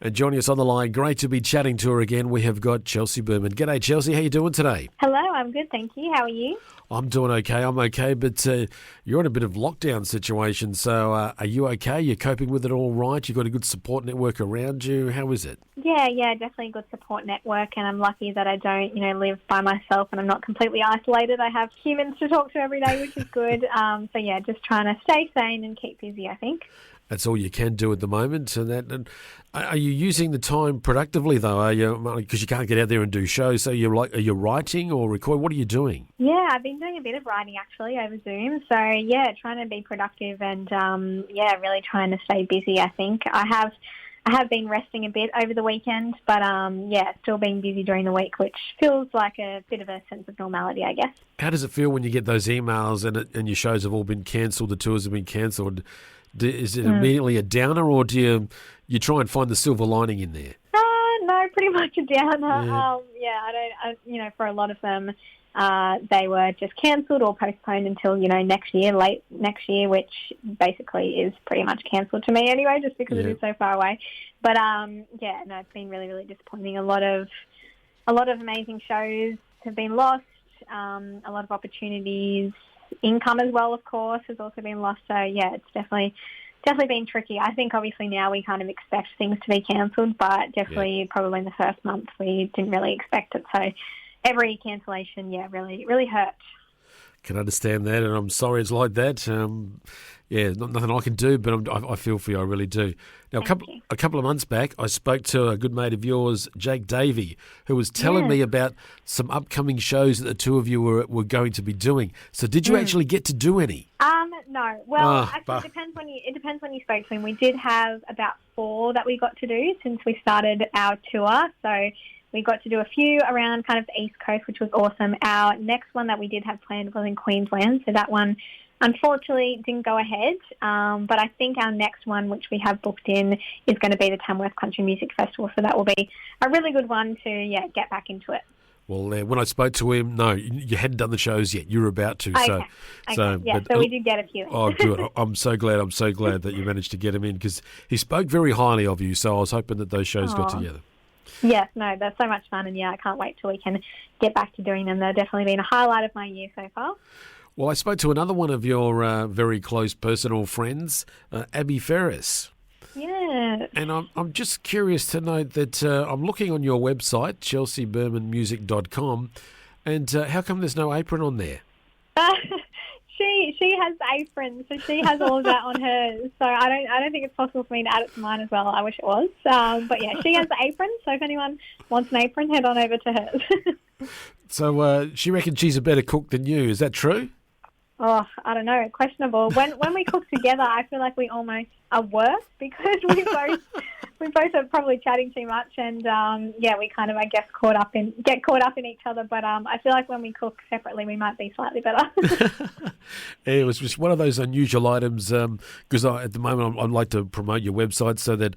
And joining us on the line, great to be chatting to her again, we have got Chelsea Berman. G'day, Chelsea. How you doing today? Hello, I'm good, thank you. How are you? I'm doing okay. I'm okay, but you're in a bit of lockdown situation, so are you okay? You're coping with it all right? You've got a good support network around you? How is it? Yeah, definitely a good support network, and I'm lucky that I don't, live by myself and I'm not completely isolated. I have humans to talk to every day, which is good. Just trying to stay sane and keep busy, I think. That's all you can do at the moment. And are you using the time productively though? Are you, because you can't get out there and do shows? So are you writing or recording? What are you doing? Yeah, I've been doing a bit of writing actually over Zoom. So trying to be productive and really trying to stay busy. I think I have been resting a bit over the weekend, but still being busy during the week, which feels like a bit of a sense of normality, I guess. How does it feel when you get those emails and your shows have all been cancelled, the tours have been cancelled? Is it immediately a downer, or do you try and find the silver lining in there? No, pretty much a downer. Yeah. For a lot of them, they were just cancelled or postponed until, next year, late next year, which basically is pretty much cancelled to me anyway, just because it is so far away. But it's been really, really disappointing. A lot of amazing shows have been lost. A lot of opportunities. Income as well, of course, has also been lost. So, it's definitely been tricky. I think obviously now we kind of expect things to be cancelled, but definitely probably in the first month we didn't really expect it. So every cancellation, really, really hurt. Can understand that, and I'm sorry it's like that. Nothing I can do, but I feel for you, I really do. Now, a couple of months back, I spoke to a good mate of yours, Jake Davey, who was telling me about some upcoming shows that the two of you were going to be doing. So did you actually get to do any? No. Well, actually, it depends when you spoke to him. We did have about 4 that we got to do since we started our tour. So we got to do a few around kind of the East Coast, which was awesome. Our next one that we did have planned was in Queensland, so that one unfortunately didn't go ahead. But I think our next one, which we have booked in, is going to be the Tamworth Country Music Festival, so that will be a really good one to get back into it. Well, when I spoke to him, no, you hadn't done the shows yet. You were about to. Okay. So we did get a few in. Oh, good. I'm so glad that you managed to get him in, because he spoke very highly of you, so I was hoping that those shows got together. Yes, no, they're so much fun, and I can't wait till we can get back to doing them. They've definitely been a highlight of my year so far. Well, I spoke to another one of your very close personal friends, Abby Ferris. Yeah. And I'm just curious to know that I'm looking on your website, chelseabermanmusic.com, and how come there's no apron on there? She has aprons, so she has all of that on hers. So I don't think it's possible for me to add it to mine as well. I wish it was. But she has the apron, so if anyone wants an apron, head on over to hers. So she reckons she's a better cook than you. Is that true? Oh, I don't know. Questionable. When we cook together, I feel like we almost are worse, because we both are probably chatting too much, and we kind of, I guess, get caught up in each other. But I feel like when we cook separately, we might be slightly better. It was just one of those unusual items, because at the moment I'd like to promote your website so that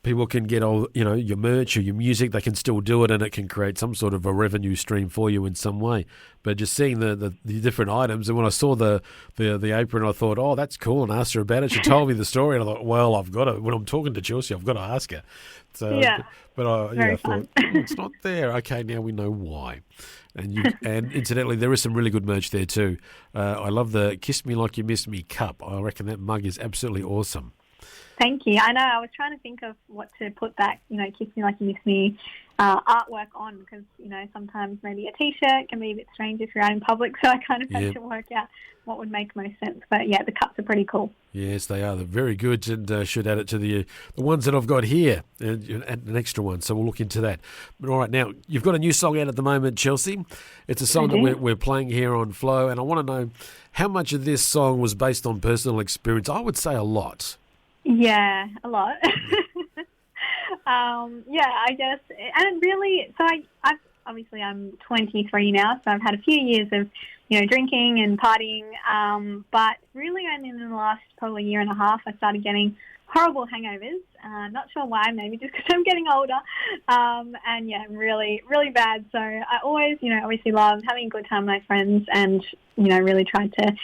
people can get all, your merch or your music. They can still do it, and it can create some sort of a revenue stream for you in some way. But just seeing the different items, and when I saw the apron, I thought, oh, that's cool, and asked her about it. She told me the story, and I thought, well, I've got to, when I'm talking to Chelsea, I've got to ask her. So, but I thought, it's not there. Okay, now we know why. And incidentally, there is some really good merch there too. I love the Kiss Me Like You Missed Me cup. I reckon that mug is absolutely awesome. Thank you. I know, I was trying to think of what to put that, Kiss Me Like You Miss Me artwork on, because, sometimes maybe a T-shirt can be a bit strange if you're out in public, so I kind of had to work out what would make most sense. But, the cups are pretty cool. Yes, they are. They're very good, and should add it to the ones that I've got here, and an extra one, so we'll look into that. But all right, now, you've got a new song out at the moment, Chelsea. It's a song that we're playing here on Flow, and I want to know how much of this song was based on personal experience. I would say a lot. Yeah, a lot. I guess, and really, so I'm 23 now, so I've had a few years of, drinking and partying, but really only in the last probably year and a half, I started getting horrible hangovers. Not sure why, maybe just because I'm getting older, really, really bad. So I always, obviously love having a good time with my friends, and, really tried to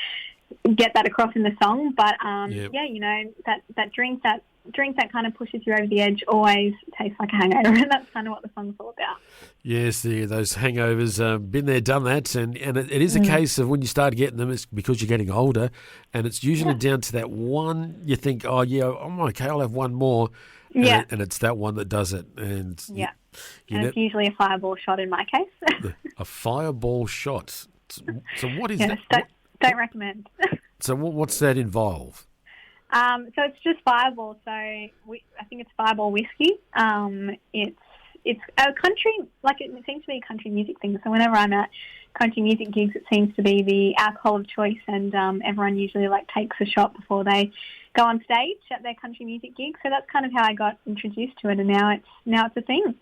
get that across in the song, but that drink, that drink that kind of pushes you over the edge always tastes like a hangover, and that's kind of what the song's all about. Yes, those hangovers, been there, done that, and it is a case of when you start getting them, it's because you're getting older, and it's usually down to that one you think, oh yeah, I'm okay, I'll have one more, and it's that one that does it, and and it's usually a fireball shot in my case. A fireball shot. So what is that? Don't recommend. So what's that involve? So it's just Fireball. So I think it's Fireball whiskey. It's a country, like it seems to be a country music thing. So whenever I'm at country music gigs, it seems to be the alcohol of choice, and everyone usually takes a shot before they go on stage at their country music gig. So that's kind of how I got introduced to it, and now it's a thing.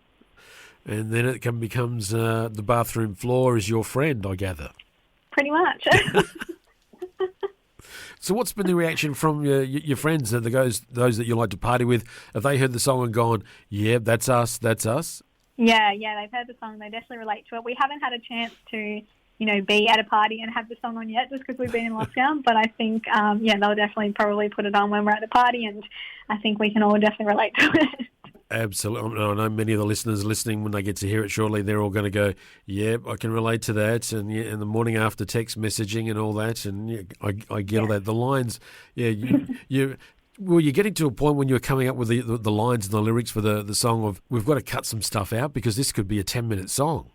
And then it becomes the bathroom floor is your friend, I gather. Pretty much. So what's been the reaction from your friends, those that you like to party with? Have they heard the song and gone, yeah, that's us, that's us? Yeah, they've heard the song. They definitely relate to it. We haven't had a chance to, be at a party and have the song on yet just because we've been in lockdown. But I think, they'll definitely probably put it on when we're at a party, and I think we can all definitely relate to it. Absolutely. I know many of the listeners listening, when they get to hear it shortly, they're all going to go, yeah, I can relate to that. And in the morning after text messaging and all that. And I get all that. The lines, you're getting to a point when you're coming up with the lines and the lyrics for the song of, we've got to cut some stuff out because this could be a 10-minute song.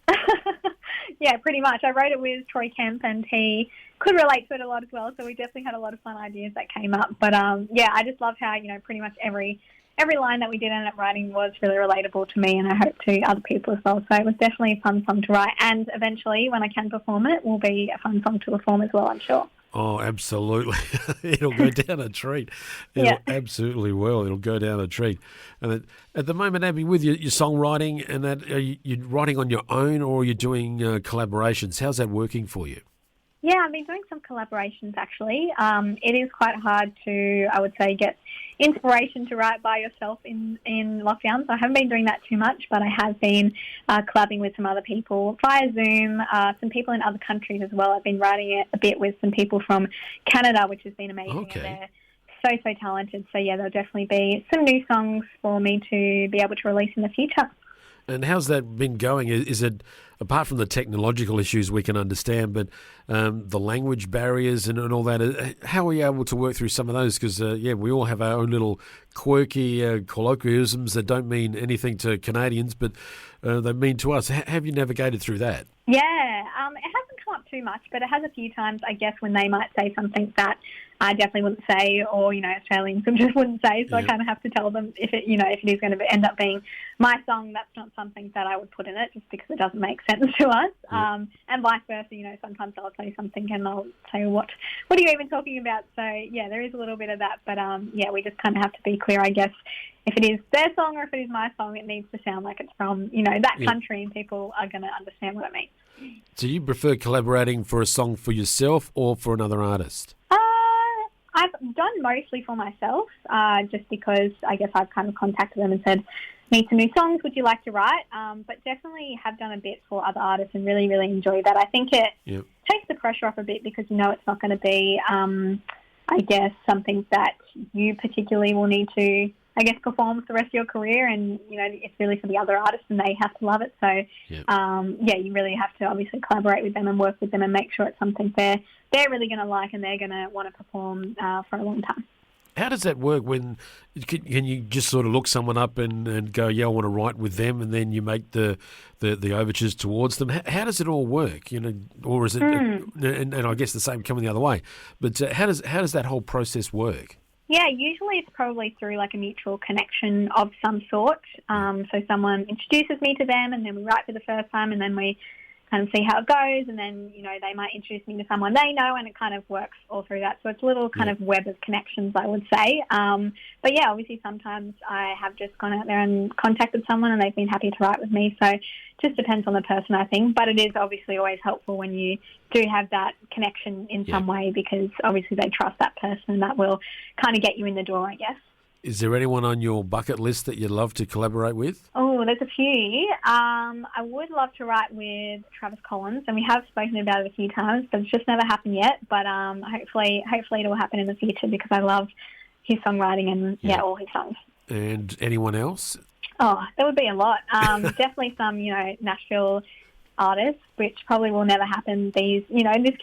Yeah, pretty much. I wrote it with Troy Kemp, and he could relate to it a lot as well. So we definitely had a lot of fun ideas that came up. But, I just love how, pretty much every line that we did end up writing was really relatable to me, and I hope to other people as well. So it was definitely a fun song to write, and eventually, when I can perform it, will be a fun song to perform as well, I'm sure. Oh, absolutely. It'll go down a treat. Absolutely will. It'll go down a treat. And at the moment, Abby, with your songwriting, and that, are you writing on your own, or are you doing collaborations? How's that working for you? Yeah, I've been doing some collaborations, actually. It is quite hard to, I would say, get inspiration to write by yourself in lockdown. So I haven't been doing that too much, but I have been collabing with some other people via Zoom, some people in other countries as well. I've been writing it a bit with some people from Canada, which has been amazing. Okay. And they're so talented. So, yeah, there'll definitely be some new songs for me to be able to release in the future. And how's that been going? Is it, apart from the technological issues we can understand, but the language barriers and all that, how are you able to work through some of those? Because, we all have our own little quirky colloquialisms that don't mean anything to Canadians, but they mean to us. Have you navigated through that? Yeah, it hasn't come up too much, but it has a few times, I guess, when they might say something that I definitely wouldn't say, or, Australians just wouldn't say. So I kind of have to tell them if it is going to end up being my song, that's not something that I would put in it just because it doesn't make sense to us. And vice versa, sometimes I'll say something and I'll say, what are you even talking about? So, yeah, there is a little bit of that. But, we just kind of have to be clear, I guess. If it is their song or if it is my song, it needs to sound like it's from, that country, and people are going to understand what it means. So you prefer collaborating for a song for yourself or for another artist? I've done mostly for myself, just because I guess I've kind of contacted them and said, need some new songs, would you like to write? But definitely have done a bit for other artists and really, really enjoyed that. I think it takes the pressure off a bit because, it's not going to be, I guess, something that you particularly will need to, I guess, perform for the rest of your career, and, it's really for the other artists and they have to love it. So, you really have to obviously collaborate with them and work with them and make sure it's something they're really going to like and they're going to want to perform for a long time. How does that work when can you just sort of look someone up and go, yeah, I want to write with them, and then you make the overtures towards them? How does it all work? Or is it, and I guess the same coming the other way, but how does that whole process work? Yeah, usually it's probably through like a mutual connection of some sort. So someone introduces me to them and then we write for the first time and then we kind of see how it goes, and then, they might introduce me to someone they know, and it kind of works all through that. So it's a little kind of web of connections, I would say. But yeah, obviously sometimes I have just gone out there and contacted someone and they've been happy to write with me. So it just depends on the person, I think. But it is obviously always helpful when you do have that connection in some way, because obviously they trust that person and that will kind of get you in the door, I guess. Is there anyone on your bucket list that you'd love to collaborate with? Oh, there's a few. I would love to write with Travis Collins, and we have spoken about it a few times, but it's just never happened yet. But hopefully it will happen in the future, because I love his songwriting and all his songs. And anyone else? Oh, there would be a lot. Definitely some, Nashville artists, which probably will never happen. This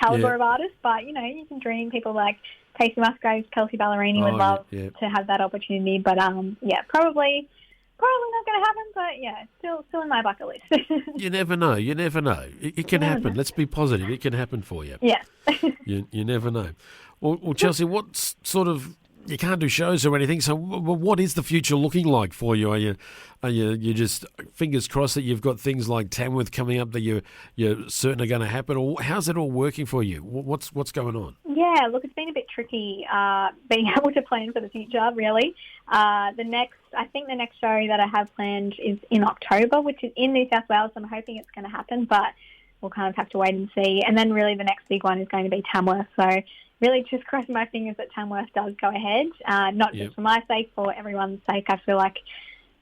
caliber of artists, but you can dream. People like Casey Musgraves, Kelsey Ballerini would love to have that opportunity. But probably not going to happen. But still in my bucket list. You never know. It can happen. Let's be positive. It can happen for you. Yeah. You never know. Well, Chelsea, what sort of... You can't do shows or anything, so what is the future looking like for you? Are you just fingers crossed that you've got things like Tamworth coming up that you're certain are going to happen, or how's it all working for you? What's going on? Yeah, look, it's been a bit tricky being able to plan for the future, really. The next show that I have planned is in October, which is in New South Wales. I'm hoping it's going to happen, but we'll kind of have to wait and see. And then really the next big one is going to be Tamworth, so really just crossing my fingers that Tamworth does go ahead, not just for my sake, for everyone's sake. I feel like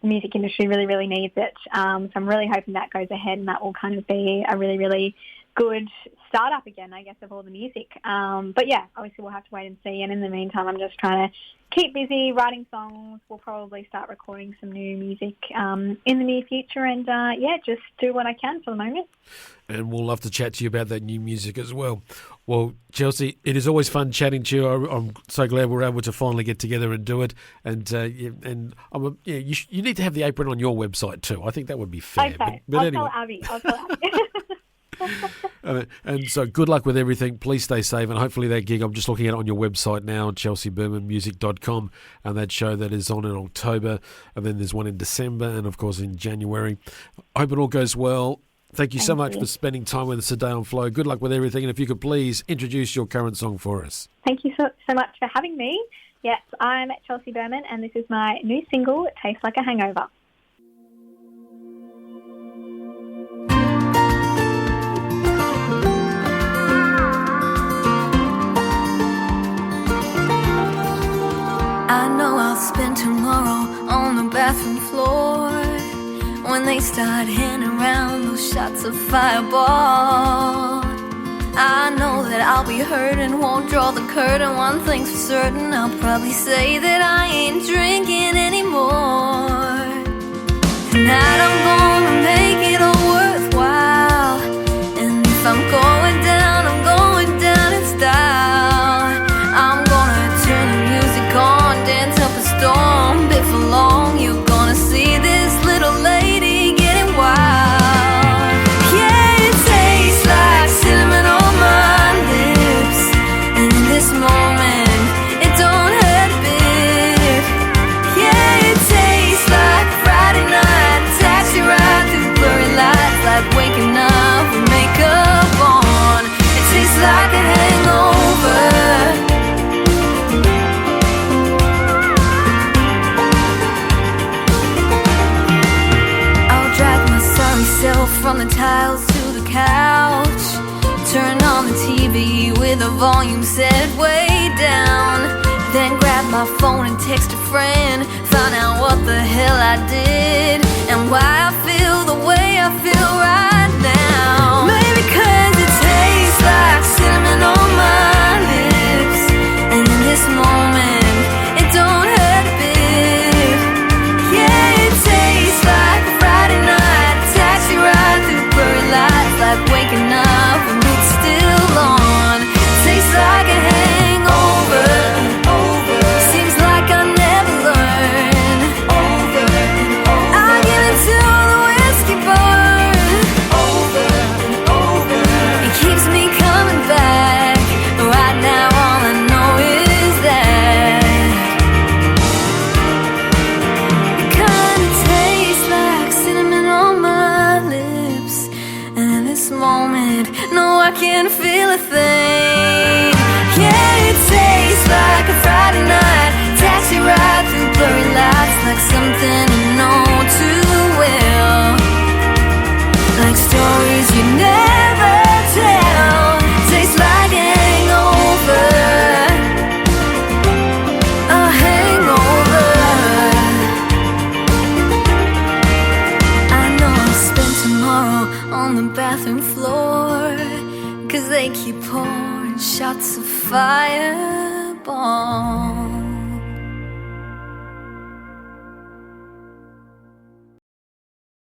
the music industry really, really needs it. So I'm really hoping that goes ahead, and that will kind of be a really, really good start-up again, I guess, of all the music. But yeah, obviously we'll have to wait and see. And in the meantime, I'm just trying to keep busy writing songs. We'll probably start recording some new music in the near future, and just do what I can for the moment. And we'll love to chat to you about that new music as well. Well, Chelsea, it is always fun chatting to you. I'm so glad we're able to finally get together and do it. And you need to have the apron on your website too. I think that would be fair. Okay, but I'll anyway. tell Abby. And so good luck with everything. Please stay safe, and hopefully that gig, I'm just looking at it on your website now, chelseabermanmusic.com, and that show that is on in October, and then there's one in December, and of course in January. I hope it all goes well. Thank you so much for spending time with us today on Flow. Good luck with everything, and if you could please introduce your current song for us. Thank you so much for having me. Yes, I'm Chelsea Berman, and this is my new single, It Tastes Like a Hangover. I know I'll spend tomorrow on the bathroom floor when they start handing around those shots of Fireball. I know that I'll be hurt and won't draw the curtain. One thing's for certain, I'll probably say that I ain't drinking anymore. Tonight I'm gonna make it all worthwhile, and if I'm going down, I'm going down in style. I'm gonna turn the music on, dance up a storm. Before long, you're gonna see this little lady getting wild. Yeah, it tastes like cinnamon on my lips, and in this moment, it don't hurt a bit. Yeah, it tastes like Friday night, taxi ride through blurry lights, like waking up with makeup on. It tastes like a hangover. From the tiles to the couch, turn on the TV with the volume set way down, then grab my phone and text a friend, find out what the hell I did and why I feel the way I feel right now. Maybe 'cause it tastes like cinnamon on my lips, and in this moment it don't hurt a bit. Yeah, it tastes like a Friday night, taxi ride through blurry lights, like waking up when it's still on. Tastes like a hangover. Seems like I never learn. I get into the whiskey burn. It keeps me coming back. Right now all I know is that it kinda tastes like cinnamon on my lips, and in this moment, no, I can't feel a thing. Yeah, it tastes like a Friday night, taxi ride through blurry lights, like something I know too well, like stories you never tell. Tastes like a hangover, a hangover. I know I'll spend tomorrow on the bathroom floor, 'cause they keep pouring shots of Fireball.